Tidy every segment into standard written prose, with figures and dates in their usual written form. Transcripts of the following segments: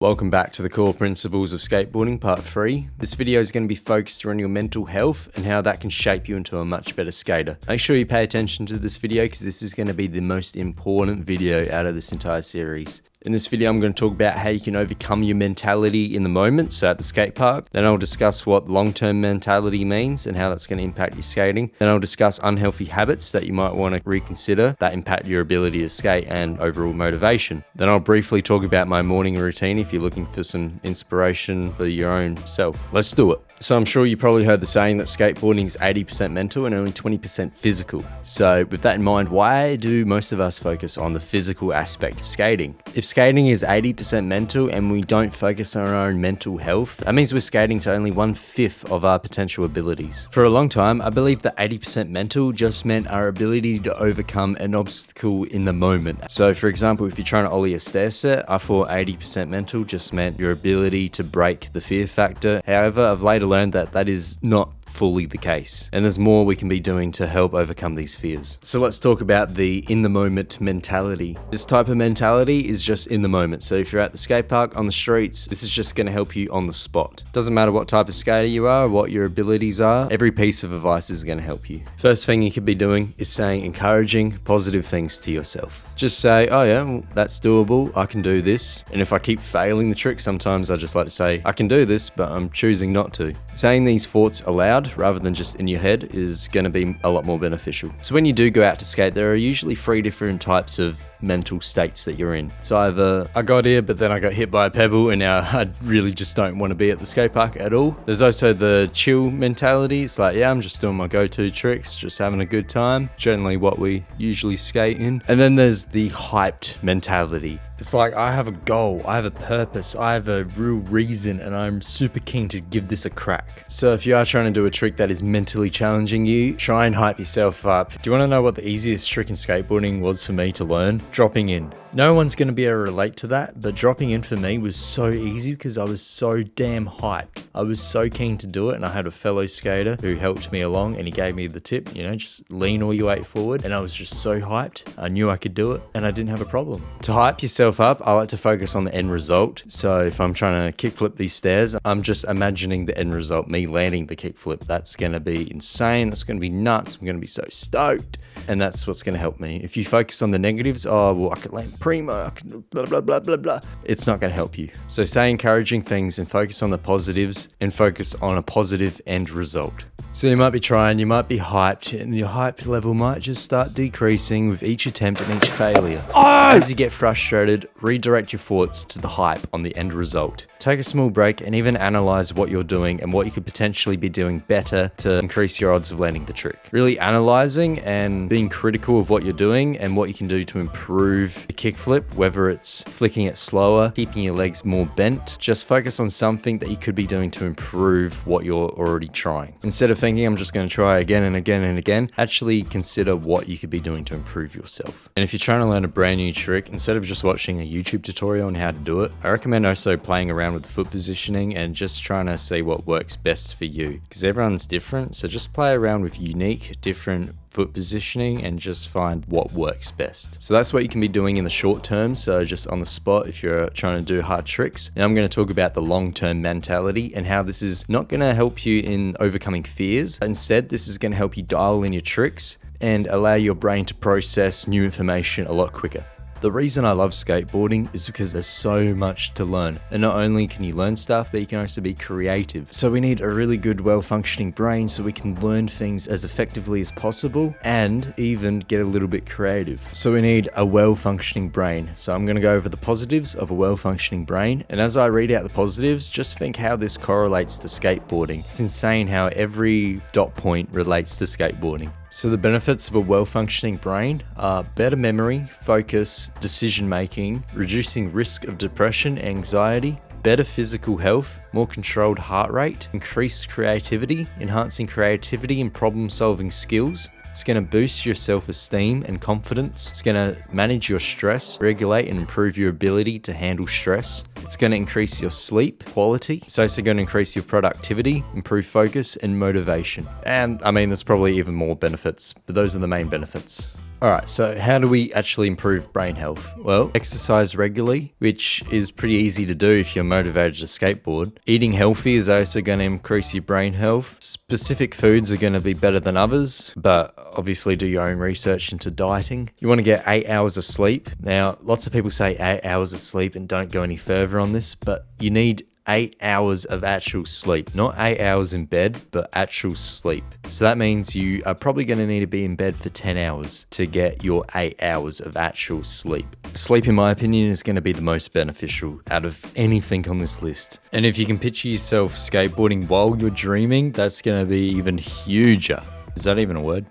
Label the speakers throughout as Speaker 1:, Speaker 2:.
Speaker 1: Welcome back to the Core Principles of Skateboarding Part 3. This video is going to be focused around your mental health and how that can shape you into a much better skater. Make sure you pay attention to this video because this is going to be the most important video out of this entire series. In this video, I'm going to talk about how you can overcome your mentality in the moment, so at the skate park. Then I'll discuss what long-term mentality means and how that's going to impact your skating. Then I'll discuss unhealthy habits that you might want to reconsider that impact your ability to skate and overall motivation. Then I'll briefly talk about my morning routine if you're looking for some inspiration for your own self. Let's do it. So I'm sure you probably heard the saying that skateboarding is 80% mental and only 20% physical. So with that in mind, why do most of us focus on the physical aspect of skating? If skating is 80% mental and we don't focus on our own mental health, that means we're skating to only 1/5 of our potential abilities. For a long time, I believed that 80% mental just meant our ability to overcome an obstacle in the moment. So for example, if you're trying to ollie a stair set, I thought 80% mental just meant your ability to break the fear factor. However, I've later learned that that is not fully the case, and there's more we can be doing to help overcome these fears. So let's talk about the in the moment mentality. This type of mentality is just in the moment. So if you're at the skate park, on the streets, this is just going to help you on the spot. Doesn't matter what type of skater you are, what your abilities are, every piece of advice is going to help you. First thing you could be doing is saying encouraging, positive things to yourself. Just say, oh yeah, well, that's doable, I can do this. And if I keep failing the trick, sometimes I just like to say, I can do this, but I'm choosing not to. Saying these thoughts aloud rather than just in your head is going to be a lot more beneficial. So when you do go out to skate, there are usually 3 different types of mental states that you're in. It's either I got here but then I got hit by a pebble and now I really just don't want to be at the skate park at all. There's also the chill mentality. It's like, yeah, I'm just doing my go-to tricks, just having a good time, generally what we usually skate in. And then there's the hyped mentality. It's like, I have a goal, I have a purpose, I have a real reason, and I'm super keen to give this a crack. So if you are trying to do a trick that is mentally challenging you, try and hype yourself up. Do you want to know what the easiest trick in skateboarding was for me to learn? Dropping in. No one's going to be able to relate to that, but dropping in for me was so easy because I was so damn hyped. I was so keen to do it, and I had a fellow skater who helped me along and he gave me the tip, just lean all your weight forward, and I was just so hyped. I knew I could do it and I didn't have a problem. To hype yourself up, I like to focus on the end result. So if I'm trying to kickflip these stairs, I'm just imagining the end result, me landing the kickflip. That's going to be insane. That's going to be nuts. I'm going to be so stoked. And that's what's going to help me. If you focus on the negatives, oh, well, I could land primo, I could blah, blah, blah, blah, blah. It's not going to help you. So say encouraging things and focus on the positives and focus on a positive end result. So you might be trying, you might be hyped, and your hype level might just start decreasing with each attempt and each failure. As you get frustrated, redirect your thoughts to the hype on the end result. Take a small break and even analyze what you're doing and what you could potentially be doing better to increase your odds of landing the trick. Really analyzing and being critical of what you're doing and what you can do to improve the kickflip, whether it's flicking it slower, keeping your legs more bent. Just focus on something that you could be doing to improve what you're already trying. Instead of thinking I'm just going to try again and again and again, actually consider what you could be doing to improve yourself. And if you're trying to learn a brand new trick, instead of just watching a YouTube tutorial on how to do it, I recommend also playing around with the foot positioning and just trying to see what works best for you, because everyone's different. So just play around with unique, different foot positioning and just find what works best. So that's what you can be doing in the short term, so just on the spot if you're trying to do hard tricks. Now I'm going to talk about the long-term mentality and how this is not going to help you in overcoming fears. Instead, this is going to help you dial in your tricks and allow your brain to process new information a lot quicker. The reason I love skateboarding is because there's so much to learn. And not only can you learn stuff, but you can also be creative. So we need a really good, well-functioning brain so we can learn things as effectively as possible and even get a little bit creative. So we need a well-functioning brain. So I'm going to go over the positives of a well-functioning brain. And as I read out the positives, just think how this correlates to skateboarding. It's insane how every dot point relates to skateboarding. So the benefits of a well-functioning brain are better memory, focus, decision-making, reducing risk of depression, anxiety, better physical health, more controlled heart rate, increased creativity, enhancing creativity and problem-solving skills. It's going to boost your self-esteem and confidence. It's going to manage your stress, regulate and improve your ability to handle stress. It's going to increase your sleep quality. It's also going to increase your productivity, improve focus and motivation. And I mean, there's probably even more benefits, but those are the main benefits. Alright, so how do we actually improve brain health? Well, exercise regularly, which is pretty easy to do if you're motivated to skateboard. Eating healthy is also going to increase your brain health. Specific foods are going to be better than others, but obviously do your own research into dieting. You want to get 8 hours of sleep. Now, lots of people say 8 hours of sleep and don't go any further on this, but you need 8 hours of actual sleep, not 8 hours in bed, but actual sleep. So that means you are probably going to need to be in bed for 10 hours to get your 8 hours of actual sleep. Sleep, in my opinion, is going to be the most beneficial out of anything on this list. And if you can picture yourself skateboarding while you're dreaming, that's going to be even huger. Is that even a word?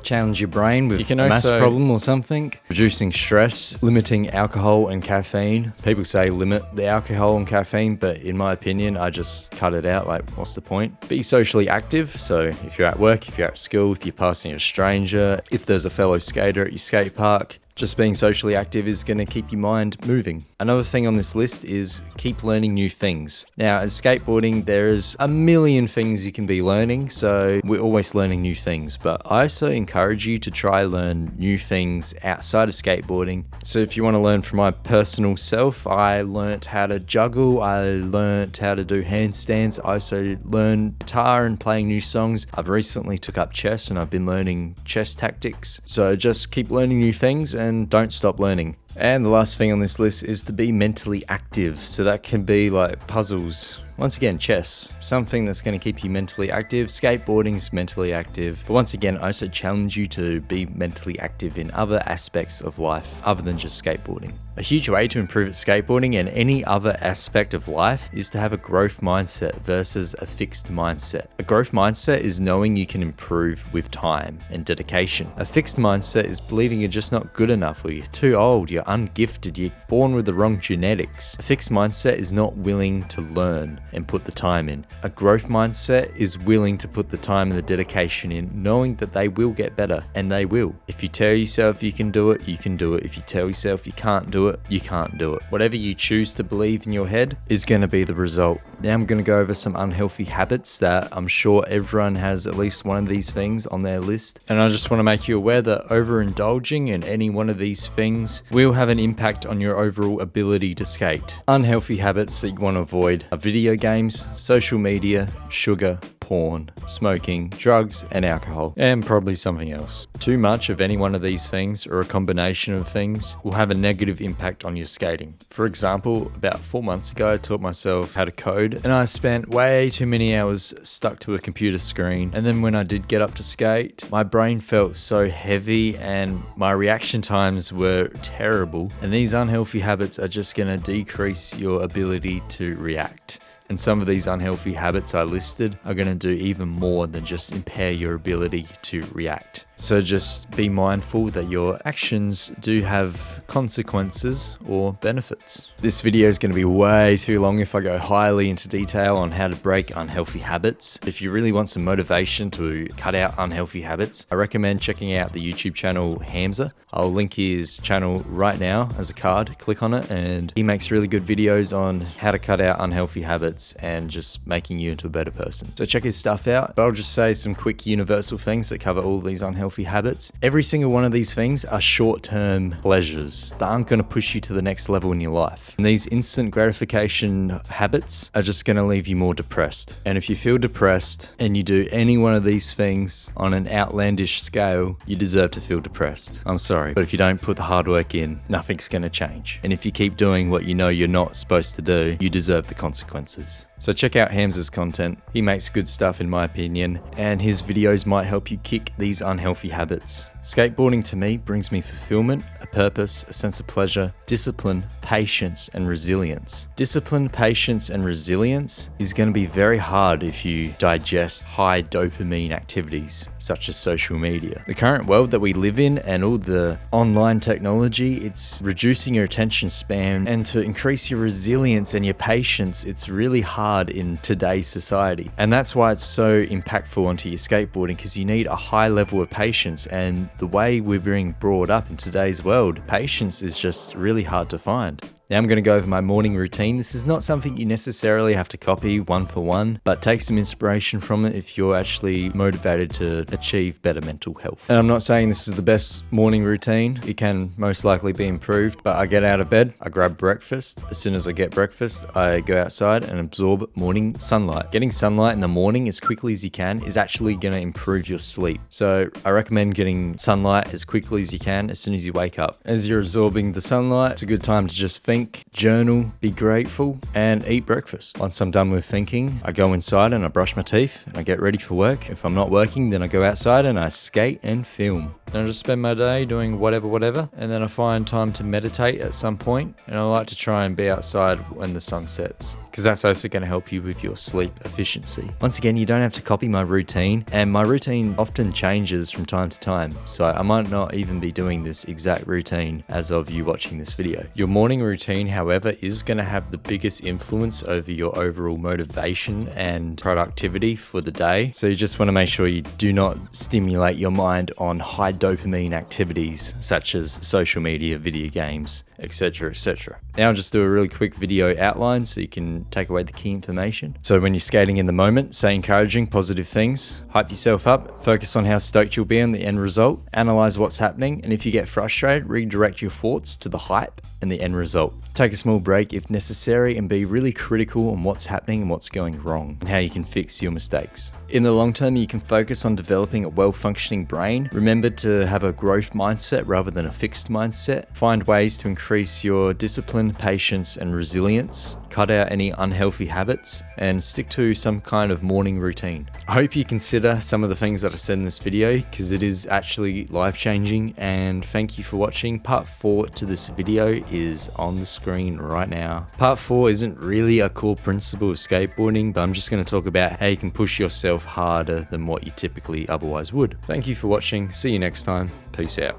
Speaker 1: Challenge your brain with a math problem or something. Reducing stress, limiting alcohol and caffeine. People say limit the alcohol and caffeine, but in my opinion, I just cut it out. Like, what's the point? Be socially active. So if you're at work, if you're at school, if you're passing a stranger, if there's a fellow skater at your skate park, just being socially active is going to keep your mind moving. Another thing on this list is keep learning new things. Now, as skateboarding, there's a million things you can be learning, so we're always learning new things, but I also encourage you to try learn new things outside of skateboarding. So if you want to learn from my personal self, I learnt how to juggle, I learnt how to do handstands, I also learned guitar and playing new songs. I've recently took up chess and I've been learning chess tactics. So just keep learning new things and don't stop learning. And the last thing on this list is to be mentally active. So that can be like puzzles. Once again, chess, something that's going to keep you mentally active. Skateboarding's mentally active. But once again, I also challenge you to be mentally active in other aspects of life other than just skateboarding. A huge way to improve at skateboarding and any other aspect of life is to have a growth mindset versus a fixed mindset. A growth mindset is knowing you can improve with time and dedication. A fixed mindset is believing you're just not good enough, or you're too old, you're ungifted, you're born with the wrong genetics. A fixed mindset is not willing to learn and put the time in. A growth mindset is willing to put the time and the dedication in, knowing that they will get better, and they will. If you tell yourself you can do it, you can do it. If you tell yourself you can't do it, you can't do it. Whatever you choose to believe in your head is going to be the result. Now I'm going to go over some unhealthy habits that I'm sure everyone has at least one of these things on their list. And I just want to make you aware that overindulging in any one of these things will have an impact on your overall ability to skate. Unhealthy habits that you want to avoid are video games, social media, sugar, porn, smoking, drugs, and alcohol, and probably something else. Too much of any one of these things, or a combination of things, will have a negative impact on your skating. For example, about 4 months ago, I taught myself how to code, and I spent way too many hours stuck to a computer screen. And then when I did get up to skate, my brain felt so heavy and my reaction times were terrible. And these unhealthy habits are just going to decrease your ability to react. And some of these unhealthy habits I listed are going to do even more than just impair your ability to react. So just be mindful that your actions do have consequences or benefits. This video is going to be way too long if I go highly into detail on how to break unhealthy habits. If you really want some motivation to cut out unhealthy habits, I recommend checking out the YouTube channel Hamza. I'll link his channel right now as a card. Click on it, and he makes really good videos on how to cut out unhealthy habits and just making you into a better person. So check his stuff out. But I'll just say some quick universal things that cover all these unhealthy habits. Every single one of these things are short-term pleasures that aren't going to push you to the next level in your life. And these instant gratification habits are just going to leave you more depressed. And if you feel depressed and you do any one of these things on an outlandish scale, you deserve to feel depressed. I'm sorry, but if you don't put the hard work in, nothing's going to change. And if you keep doing what you know you're not supposed to do, you deserve the consequences. So check out Hamza's content. He makes good stuff in my opinion, and his videos might help you kick these unhealthy habits. Skateboarding to me brings me fulfillment, a purpose, a sense of pleasure, discipline, patience, and resilience. Discipline, patience, and resilience is going to be very hard if you digest high dopamine activities such as social media. The current world that we live in and all the online technology, it's reducing your attention span, and to increase your resilience and your patience, it's really hard in today's society. And that's why it's so impactful onto your skateboarding, because you need a high level of patience, and the way we're being brought up in today's world, patience is just really hard to find. Now I'm going to go over my morning routine. This is not something you necessarily have to copy one for one, but take some inspiration from it if you're actually motivated to achieve better mental health. And I'm not saying this is the best morning routine. It can most likely be improved, but I get out of bed, I grab breakfast. As soon as I get breakfast, I go outside and absorb morning sunlight. Getting sunlight in the morning as quickly as you can is actually going to improve your sleep. So I recommend getting sunlight as quickly as you can as soon as you wake up. As you're absorbing the sunlight, it's a good time to just think, journal, be grateful, and eat breakfast. Once I'm done with thinking, I go inside and I brush my teeth and I get ready for work. If I'm not working, then I go outside and I skate and film. Then I just spend my day doing whatever, and then I find time to meditate at some point, and I like to try and be outside when the sun sets, because that's also going to help you with your sleep efficiency. Once again, you don't have to copy my routine, and my routine often changes from time to time, so I might not even be doing this exact routine as of you watching this video. Your morning routine, however, is going to have the biggest influence over your overall motivation and productivity for the day, so you just want to make sure you do not stimulate your mind on high dopamine activities such as social media, video games, etc, etc. Now I'll just do a really quick video outline so you can take away the key information. So when you're skating in the moment, say encouraging positive things, hype yourself up, focus on how stoked you'll be on the end result, analyze what's happening, and if you get frustrated, redirect your thoughts to the hype and the end result. Take a small break if necessary and be really critical on what's happening and what's going wrong and how you can fix your mistakes. In the long term, you can focus on developing a well-functioning brain. Remember to have a growth mindset rather than a fixed mindset. Find ways to increase your discipline, patience, and resilience. Cut out any unhealthy habits and stick to some kind of morning routine. I hope you consider some of the things that I said in this video because it is actually life-changing, and thank you for watching. Part 4 to this video is on the screen right now. Part 4 isn't really a core principle of skateboarding, but I'm just going to talk about how you can push yourself harder than what you typically otherwise would. Thank you for watching. See you next time. Peace out.